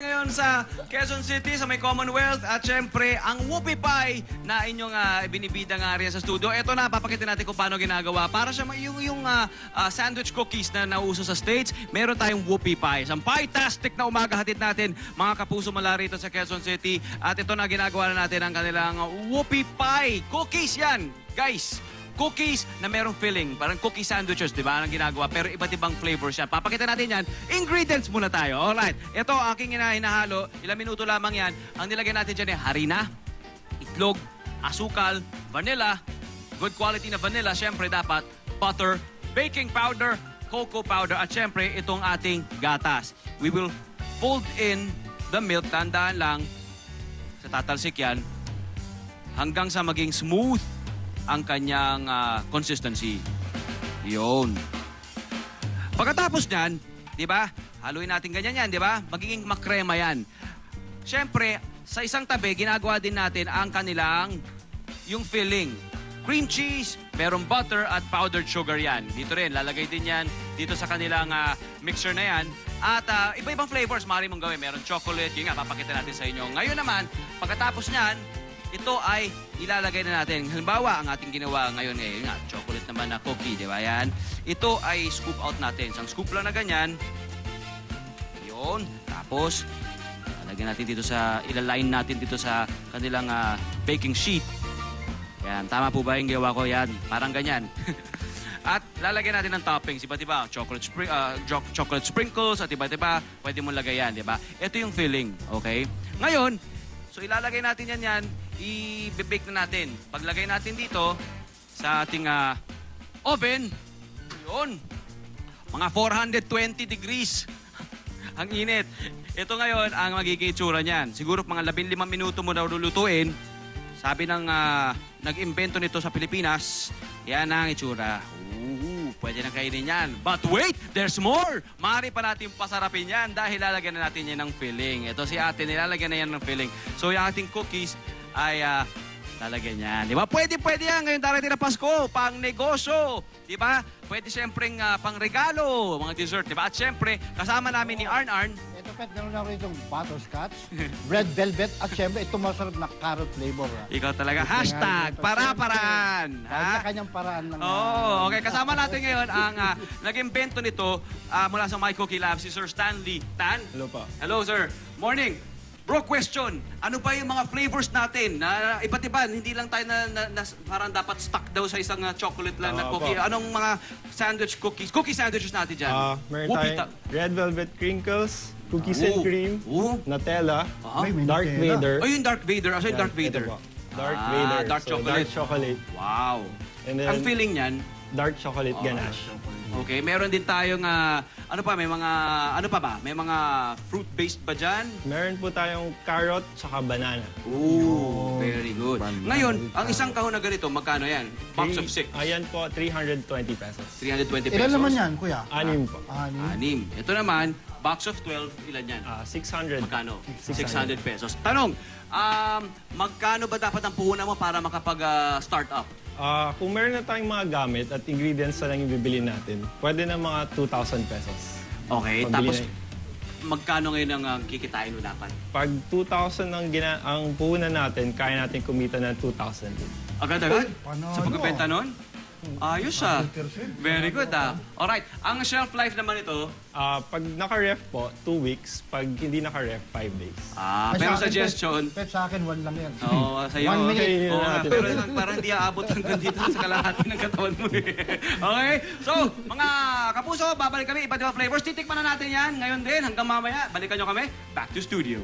Ngayon sa Quezon City, sa may Commonwealth, at syempre, ang Whoopie Pie na inyong binibida nga rin sa studio. Ito na, papakita natin kung paano ginagawa. Para siya yung sandwich cookies na nauso sa States, meron tayong Whoopie Pie. Isang pie-tastic na umaga hatid natin, mga kapuso mula rito sa Quezon City. At ito na, ginagawa na natin ang kanilang Whoopie Pie. Cookies yan, guys. Cookies na merong filling. Parang cookie sandwiches, di ba? Ang ginagawa. Pero iba't ibang flavors yan. Papakita natin yan. Ingredients muna tayo. Alright. Ito, aking hinahalo. Ilang minuto lamang yan. Ang nilagay natin dyan ay harina, itlog, asukal, vanilla, good quality na vanilla. Siyempre, dapat butter, baking powder, cocoa powder, at siyempre, itong ating gatas. We will fold in the milk. Tandaan lang, sa tatalsik yan, hanggang sa maging smooth ang kanyang consistency. Yun. Pagkatapos niyan, di ba? Haluin natin ganyan yan, di ba? Magiging makrema yan. Siyempre, sa isang tabi, ginagawa din natin ang kanilang yung filling. Cream cheese, merong butter at powdered sugar yan. Dito rin, lalagay din yan dito sa kanilang mixer na yan. At iba-ibang flavors, maaari mong gawin. Meron chocolate, yun nga, papakita natin sa inyo. Ngayon naman, pagkatapos niyan, ito ay ilalagay na natin. Halimbawa, ang ating ginawa ngayon yun nga, chocolate naman na cookie, di ba yan? Ito ay scoop out natin. Isang scoop lang na ganyan. Yun. Tapos, ilalagay natin dito ilaline natin dito sa kanilang baking sheet. Yan. Tama po ba yung gawa ko? Yan. Parang ganyan. At lalagyan natin ng toppings. Iba't iba. Chocolate sprinkles at iba't iba. Pwede mo lagay yan, di ba? Ito yung filling. Okay? Ngayon, so ilalagay natin yan. I-bake na natin. Paglagay natin dito sa ating oven, yun, mga 420 degrees. Ang init. Ito ngayon ang magiging itsura niyan. Siguro mga 15 minuto mo na lulutuin. Sabi ng nag-imbento nito sa Pilipinas, yan ang itsura. Pwede na kainin yan. But wait, there's more! Maaari pa natin pasarapin yan dahil lalagyan na natin yan ng filling. Ito si ate, nilalagyan na yan ng filling. So yung ating cookies ay lalagyan yan. Di ba? Pwede yan. Ngayon darating na Pasko, pang negosyo. Di ba? Pwede siyempre pang regalo, mga dessert. Di ba? At siyempre, kasama namin ni Arn. Ito, Pet, meron na rin itong butterscotch, red velvet, at siyempre itong masarap na carrot flavor. Ikaw talaga. Hashtag para-paraan. Kahit na kanyang paraan lang. Okay. Kasama natin ngayon ang nag-imbento nito mula sa My Cookie Lab, si Sir Stanley Tan. Hello po. Hello, sir. Morning. Bro, question. Ano ba yung mga flavors natin? Iba't iba, hindi lang tayo parang dapat stuck daw sa isang chocolate lang na cookie. Anong mga sandwich cookies? Cookie sandwiches natin dyan? Meron tayong red velvet crinkles, cookies and cream, Nutella, Darth Vader. Oh, yung Darth Vader. Ano yung Darth Vader? Darth Vader. Dark chocolate. Dark chocolate. Wow. And then, ang filling niyan? Dark chocolate ganache. Okay, meron din tayong ano pa, may mga ano pa ba? May mga fruit-based ba diyan? Meron po tayong carrot saka banana. Ooh, very good. Ngayon, ang isang kahon na ganito, magkano yan? Box of 6. Ayan po, 320 pesos. 320 pesos. Ilan naman yan, kuya? 6 po. 6. Ito naman, box of 12, ilan yan? 600. Magkano? 600 pesos. Tanong, magkano ba dapat ang puhunan mo para makapag-start up? Kung meron na tayong mga gamit at ingredients na lang yung bibili natin, pwede na mga 2,000 pesos. Okay, tapos magkano ngayon ang kikitain mo dapat? Pag 2,000 ang puhunan natin, kaya natin kumita ng 2,000 din. Agad-agad? Sa pagbebenta nun? Ayos Very good Alright, ang shelf life naman ito? Pag naka-ref po, 2 weeks. Pag hindi naka-ref, 5 days. Pero suggestion? Pet, sa akin, 1 lang yan. Oo, sa'yo. 1 minute. Pero parang hindi aabot hanggang dito sa kalahati ng katawan mo Okay? So, mga kapuso, babalik kami. Iba't ibang flavors. Titikman na natin yan ngayon din hanggang mamaya. Balikan nyo kami. Back to studio.